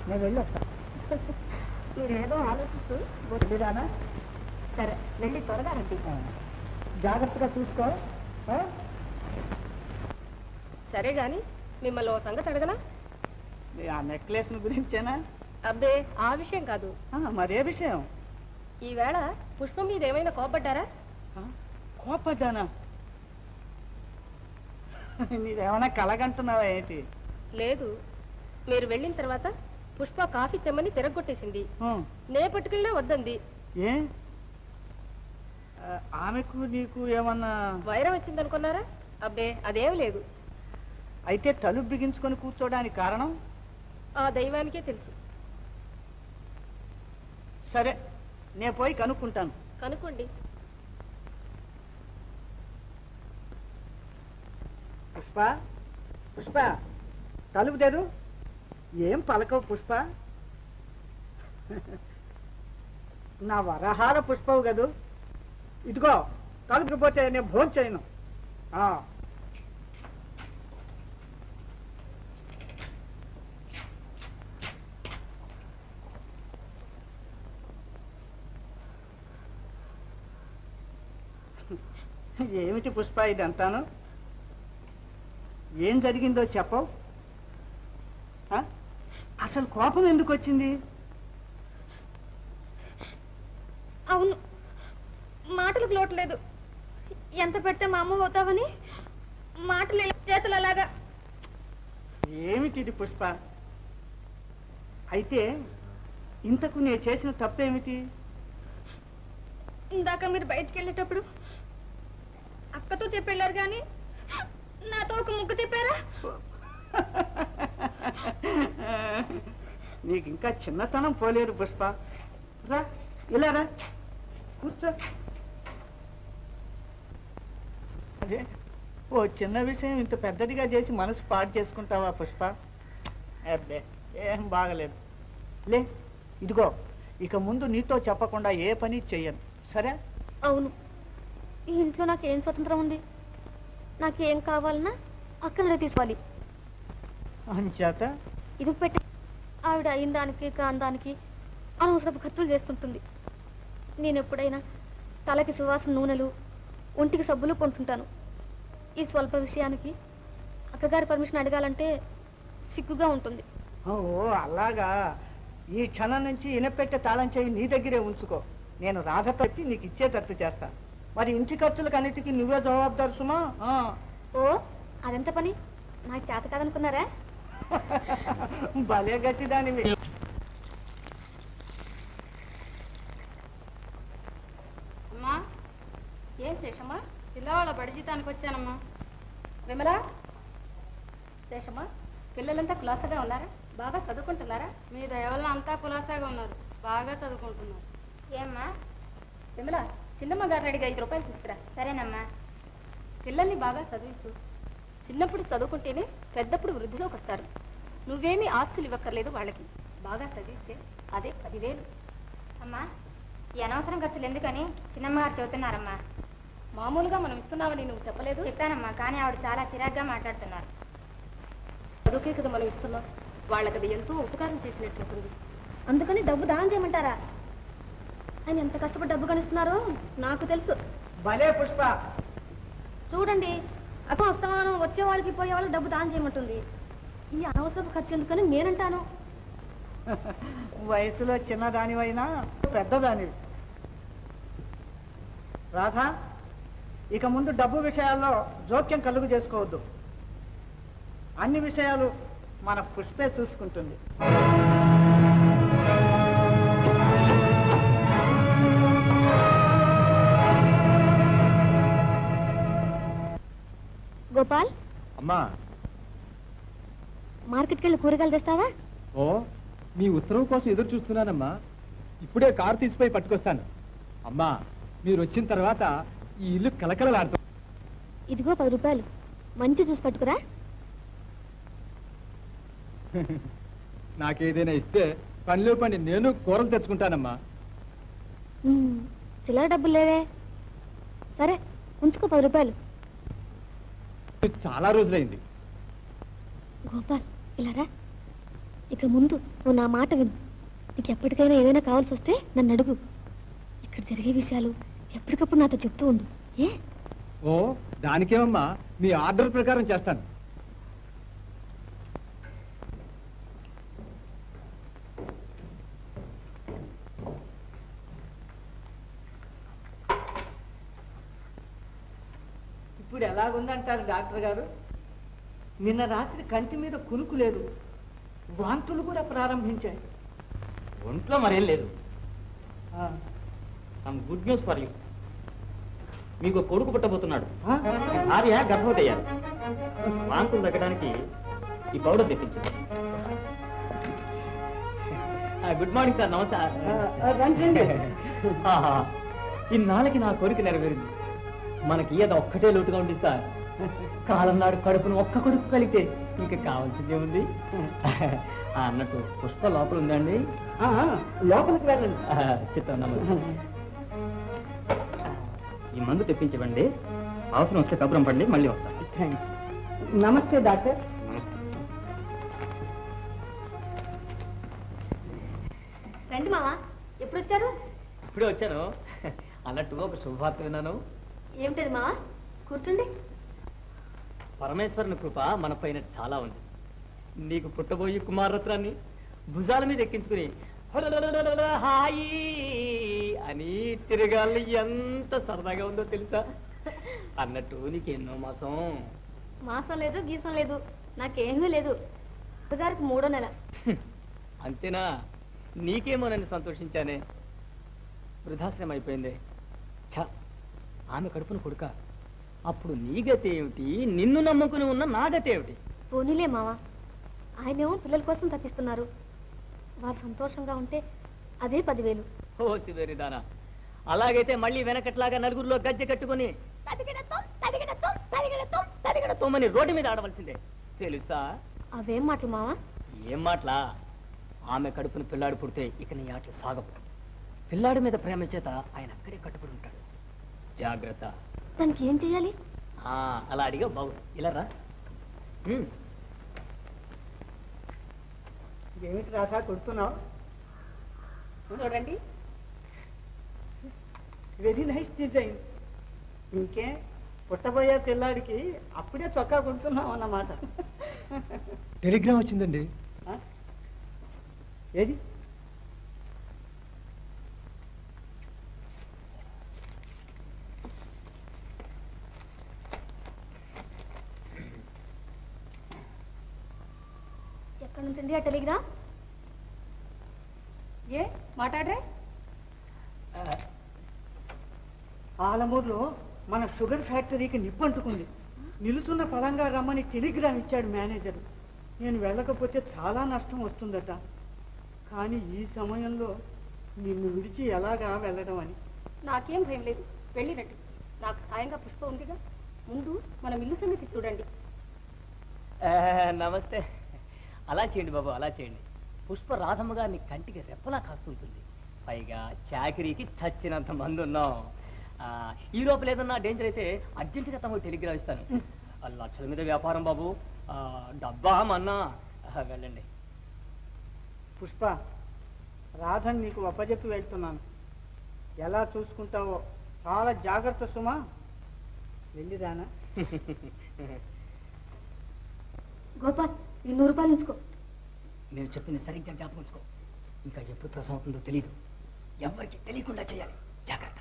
నేను వెళ్ళొస్తా. మీరేదో ఆలోచిస్తూ వెళ్ళిరానా? సరే వెళ్ళి త్వరగా రండి. జాగ్రత్తగా చూసుకో. సరే గాని మిమ్మల్ని ఓ సంగతి అడగనా? ఆ నెక్లెస్ గురించేనా? అబ్బే ఆ విషయం కాదు. మరే విషయం? ఈవేళ పుష్పం మీద ఏమైనా కోపడ్డారా? కోపడ్డానా? నీదేమైనా కలగంటున్నావా ఏంటి? లేదు, మీరు వెళ్ళిన తర్వాత పుష్ప కాఫీ తెమ్మని తిరగొట్టేసింది. నే పట్టుకెళ్ళినా వద్దంది. ఏ ఆమెకు నీకు ఏమన్నా వైరం వచ్చిందనుకున్నారా? అబ్బే అదేం లేదు. అయితే తలుపు బిగించుకొని కూర్చోడానికి కారణం ఆ దైవానికే తెలుసు. సరే నేను పోయి కనుక్కుంటాను. కనుక్కోండి. పుష్ప, పుష్ప, తలుపు తెరు. ఏం పలకవు పుష్ప? నా వరహాల పుష్పవు కదూ. ఇదిగో తలుపుకపోతే నేను భోజనం చేయను. ఏమిటి పుష్ప ఇదంతాను? ఏం జరిగిందో చెప్పవు? అసలు కోపం ఎందుకు వచ్చింది? అవును, మాటలకు లోట్లేదు. ఎంత పెడితే మా అమ్మ అవుతావని మాటలు చేతులు అలాగా. ఏమిటి పుష్ప? అయితే ఇంతకు నేను చేసిన తప్పేమిటి? ఇందాక మీరు బయటికి వెళ్ళేటప్పుడు అక్కతో చెప్పెళ్ళారు కానీ నాతో ఒక ముగ్గు చెప్పారా? నీకు ఇంకా చిన్నతనం పోలేరు పుష్ప. రా ఇలా రా, కూర్చో. అదే ఓ చిన్న విషయం ఇంత పెద్దదిగా చేసి మనసు పాడు చేసుకుంటావా పుష్ప? అబ్బే ఏం బాగలేదు. లే, ఇదిగో ఇక ముందు నీతో చెప్పకుండా ఏ పని చెయ్యను, సరే? అవును, ఈ ఇంట్లో నాకేం స్వతంత్రం ఉంది? నాకేం కావాలన్నా అక్కడే తీసుకోవాలి. అంచేత ఇది పెట్టే ఆవిడ అయిన దానికి కాందానికి అనవసరపు ఖర్చులు చేస్తుంటుంది. నేను ఎప్పుడైనా తలకి సువాసన నూనెలు, ఒంటికి సబ్బులు కొంటుంటాను. ఈ స్వల్ప విషయానికి అక్కగారి పర్మిషన్ అడగాలంటే సిగ్గుగా ఉంటుంది. ఓ అలాగా. ఈ క్షణం నుంచి ఇనపెట్టే తాళం చేయి నీ దగ్గరే ఉంచుకో. నేను రాధ తప్పి నీకు ఇచ్చేటట్టు చేస్తా. మరి ఇంటి ఖర్చులకన్నిటికీ నువ్వే జవాబుదారు సుమా. ఓ అదెంత పని? నాకు చేత కాదనుకున్నారా? భలే గట్టిదానివి. అమ్మా, ఏం శేషమ్మా? పిల్లవాళ్ళ బడి జీతానికి వచ్చానమ్మా. విమలా, శేషమ్మా, పిల్లలంతా కులాసగా ఉన్నారా? బాగా చదువుకుంటున్నారా? మీ దయవల్ల అంతా కులాసాగా ఉన్నారు, బాగా చదువుకుంటున్నారు. ఏమ్మా విమలా, చిన్నమ్మ గారు రెడీగా 5 రూపాయలు తీసుకురా. సరేనమ్మా. పిల్లల్ని బాగా చదివించు. చిన్నప్పుడు చదువుకుంటేనే పెద్దప్పుడు వృద్ధిలోకి వస్తారు. నువ్వేమీ ఆస్తులు ఇవ్వక్కర్లేదు వాళ్ళకి. బాగా చదివిస్తే అదే 10,000. అమ్మా, ఈ అనవసరం ఖర్చులు ఎందుకని చిన్నమ్మగారు చెబుతున్నారమ్మా. మామూలుగా మనం ఇస్తున్నామని నువ్వు చెప్పలేదు? చెప్పానమ్మా, కానీ ఆవిడ చాలా చిరాగ్గా మాట్లాడుతున్నారు. చదువుకే కదా మనం ఇస్తున్నాం, వాళ్ళకి అది ఎంతో ఉపకారం చేసినట్లుంటుంది. అందుకని డబ్బు దానం చేయమంటారా? ఆయన ఎంత కష్టపడి డబ్బు కనిస్తున్నారో నాకు తెలుసు. భలే పుష్ప. చూడండి, అక్క వస్తాను వచ్చే వాళ్ళకి పోయే వాళ్ళకి డబ్బు దానం చేయమంటుంది. ఈ అనవసరపు ఖర్చు ఎందుకని నేనంటాను. వయసులో చిన్నదానివైనా పెద్దదానివి. రాధా, ఇక ముందు డబ్బు విషయాల్లో జోక్యం కలుగు చేసుకోవద్దు. అన్ని విషయాలు మన పుష్పే చూసుకుంటుంది. గోపాల్, అమ్మా, మార్కెట్కి వెళ్ళి కూరగాయలు తెస్తావా? ఓ మీ ఉత్తర్వు కోసం ఎదురు చూస్తున్నానమ్మా. ఇప్పుడే కారు తీసిపోయి పట్టుకొస్తాను. అమ్మా, మీరు వచ్చిన తర్వాత ఈ ఇల్లు కలకలలాడుతుంది. ఇదిగో 10 రూపాయలు, మంచి చూసి పట్టుకురా. నాకేదైనా ఇస్తే పనిలో పని నేను కూరలు తెచ్చుకుంటానమ్మా. చిల్లర డబ్బులు లేవే. సరే ఉంచుకో 10 రూపాయలు. చాలా రోజులైంది. గోపాల్, ఇలా రా. ఇక ముందు నువ్వు నా మాట విను. నీకు ఎప్పటికైనా ఏదైనా కావాల్సి వస్తే నన్ను అడుగు. ఇక్కడ జరిగే విషయాలు ఎప్పటికప్పుడు నాతో చెప్తూ ఉండు. ఏ ఓ దానికేమమ్మా, మీ ఆర్డర్ ప్రకారం చేస్తాను. ఇప్పుడు ఎలాగుందంటారు డాక్టర్ గారు? నిన్న రాత్రి కంటి మీద కునుకు లేదు, వాంతులు కూడా ప్రారంభించాయి. ఒంట్లో మరేం లేదు. ఆ, some good news for you. మీకు కొడుకు పుట్టబోతున్నాడు. ఆ? భార్య గర్భవతి అయ్యారు. వాంతులు తగ్గడానికి ఈ పౌడర్ తెప్పించింది. Good morning sir. నమస్కారం. రండి. ఇన్నాళ్ళకి నా కోరిక నెరవేరింది. మనకి ఏదో ఒక్కటే లోటుగా ఉంది సార్. కాలం నాడు కడుపును ఒక్క కొడుకు కలిగితే ఇంకా కావాల్సిందే ఉంది. అన్నట్టు పుష్ప లోపల ఉందండి. లోపలికి వెళ్ళండి. చిత్తం ఈ మందు తెప్పించవండి. అవసరం వస్తే కబురం పండి మళ్ళీ వస్తాను. థ్యాంక్స్. నమస్తే డాక్టర్. రండి మావా, ఎప్పుడు వచ్చారు? ఇప్పుడే వచ్చాను. అన్నట్టు ఒక శుభవార్త విన్నాను. ఏమిటది మావా? కూర్చోండి. పరమేశ్వరుని కృప మన పైన చాలా ఉంది. నీకు పుట్టబోయి కుమారరత్నాన్ని భుజాల మీద ఎక్కించుకుని హాయి అని తిరగాలి ఎంత సరదాగా ఉందో తెలుసా? అన్నట్టు నీకు ఎన్నో మాసం. మాసం లేదు, గీసం లేదు, నాకేమీ లేదు. గారికి 3వ నెల. అంతేనా? నీకేమో నన్ను సంతోషించానే. వృద్ధాశ్రమం అయిపోయింది. ఛ, ఆమె కడుపును కొడుక. అప్పుడు నీ గతి ఏమిటి? నిన్ను నమ్ముకుని ఉన్న నా గతి ఏమిటి? పోనీలే మావా, ఆయనేమో పిల్లల కోసం తప్పిస్తున్నారు. వారు సంతోషంగా ఉంటే అదే 10,000. ఓ సిదరిదానా, అలాగైతే మళ్ళీ వెనకట్లాగా నలుగురిలో గజ్జె కట్టుకుని తోమని రోడ్డు మీద ఆడవలసిందే తెలుసా? అవేం మాటలు మావా? ఏం మాటలా? ఆమె కడుపును పిల్లాడు పుడితే ఇక నీ ఆటలు సాగవు. పిల్లాడి మీద ప్రేమ చేత ఆయన అక్కడే కట్టుబడి ఉంటాడు. జాగ్రత్త. దానికి ఏం చెయ్యాలి? అలా అడిగా బాగు. ఇలా రా. ఏమిటి రాసా కొడుతున్నావు? చూడండి, వెరీ నైస్ డిజైన్. ఇంకే పుట్టబోయే పిల్లాడికి అప్పుడే చొక్కా కొడుతున్నావు అన్నమాట. టెలిగ్రామ్ వచ్చిందండి. ఆ? ఏది? ఎక్కడి నుంచండి ఆ టెలిగ్రామ్? ఏ మాట్లాడరే? ఆలమూరులో మన షుగర్ ఫ్యాక్టరీకి నిప్పంటుకుంది. నిలుచున్న పరంగా రమ్మని టెలిగ్రామ్ ఇచ్చాడు మేనేజర్. నేను వెళ్ళకపోతే చాలా నష్టం వస్తుందట. కానీ ఈ సమయంలో నిన్ను విడిచి ఎలాగా వెళ్ళడం అని. నాకేం భయం లేదు, వెళ్ళిరండి. నాకు సాయంగా పుష్ప ఉందిగా. ముందు మనం ఇల్లు సంగతి చూడండి. నమస్తే. అలా చేయండి బాబు, అలా చేయండి. పుష్ప రాధమ్మ గారిని కంటికి రెప్పలా కాస్తుంటుంది. పైగా చాకరీకి చచ్చినంత మంది ఉన్నాం. ఈ లోపల ఏదన్నా డేంజర్ అయితే అర్జెంటుగా తమకు టెలిగ్రామ్ ఇస్తాను. లక్షల మీద వ్యాపారం బాబు. డబ్బా మన్నా. వెళ్ళండి. పుష్ప, రాధని నీకు అప్పచెప్పి వెళ్తున్నాను. ఎలా చూసుకుంటావో చాలా జాగ్రత్త సుమా. వెళ్ళిరానా? గోపాల్, ఈ 100 రూపాయలు ఉంచుకో. నేను చెప్పింది సరిగ్గా జ్ఞాపకం ఉంచుకో. ఇంకా ఎప్పుడు ప్రసవం అవుతుందో తెలియదు. ఎవరికి తెలియకుండా చేయాలి. జాగ్రత్త.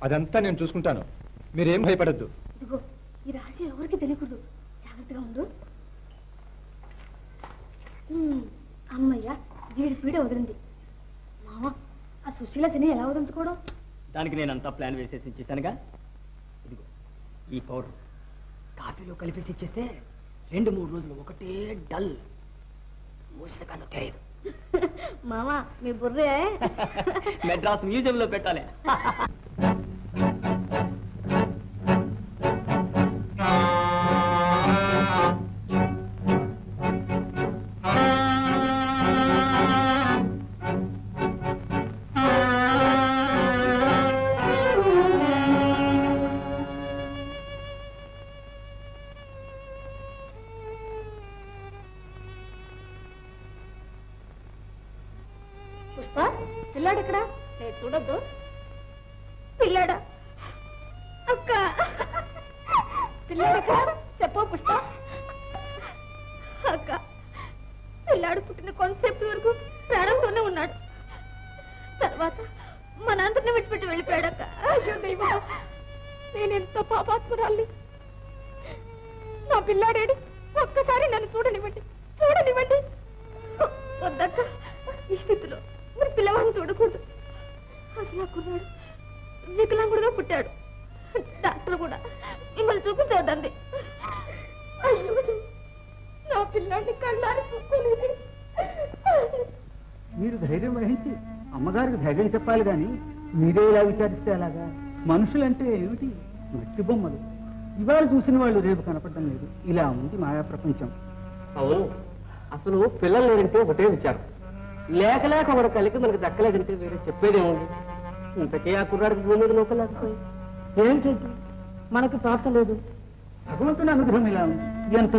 అదంతా నేను చూసుకుంటాను, మీరేం భయపడద్దు. ఇదిగో, ఈ రహస్యం ఎవరికి తెలియకూడదు. జాగ్రత్తగా ఉండు. అమ్మయ్యా, వీడి పీడ వదిలింది. మామ, ఆ సుశీల శని ఎలా వదిలించుకోవడం? దానికి నేనంతా ప్లాన్ వేసేసి ఇచ్చేసానుగా. ఇదిగో ఈ పౌడర్ కాఫీలో కలిపేసి ఇచ్చేస్తే 2-3 రోజులు ఒకటే డల్. మూసిన కన్ను తెలియదు. మామ, మీ బుర్రే మెడ్రాస్ మ్యూజియంలో పెట్టాలి. పిల్లాడు ఎక్కడా? లేదు చూడొద్దు. పిల్లాడా? అక్క, పిల్లాడు ఎక్కడా? చెప్పు పుష్ప. అక్క, పిల్లాడు పుట్టిన కొంతసేపు వరకు ప్రాణంతోనే ఉన్నాడు. తర్వాత మన అందరిని విడిచిపెట్టి వెళ్ళిపోయాడక్క. అయ్యో దైవం, నేనెంత పాపాత్మురాల్ని. నా పిల్లాడేడి, ఒక్కసారి నన్ను చూడనివ్వండి, చూడనివ్వండి. వద్దక్క, ఈ స్థితిలో మరి పిల్లవాడిని చూడకూడదు. అసలు ఆ కుర్రాడు వికలాంగుడుగా పుట్టాడు. డాక్టర్ కూడా మిమ్మల్ని చూపించవద్దండి. అయ్యో, నా పిల్లాడిని కళ్ళారి చూసుకోలేదు. మీరు ధైర్యం వహించి అమ్మగారికి ధైర్యం చెప్పాలి కానీ మీరే ఇలా విచారిస్తే అలాగా? మనుషులంటే ఏమిటి? మట్టి బొమ్మలు. ఇవాళ చూసిన వాళ్ళు రేపు కనపడడం లేదు. ఇలా ఉంది మాయా ప్రపంచం. అవును, అసలు పిల్లలు లేదంటే ఒకటే విచారం. లేక లేక ఒకటి కలిగి మనకు దక్కలేదంటే వేరే చెప్పేదేముంది? ఇంతకే ఆ కుర్రాడికి భూమి మీద నూకలేకపోయి ఏం చేద్దాం? మనకు ప్రాప్తం లేదు. భగవంతుని అనుగ్రహం ఇలా ఉంది. ఎంత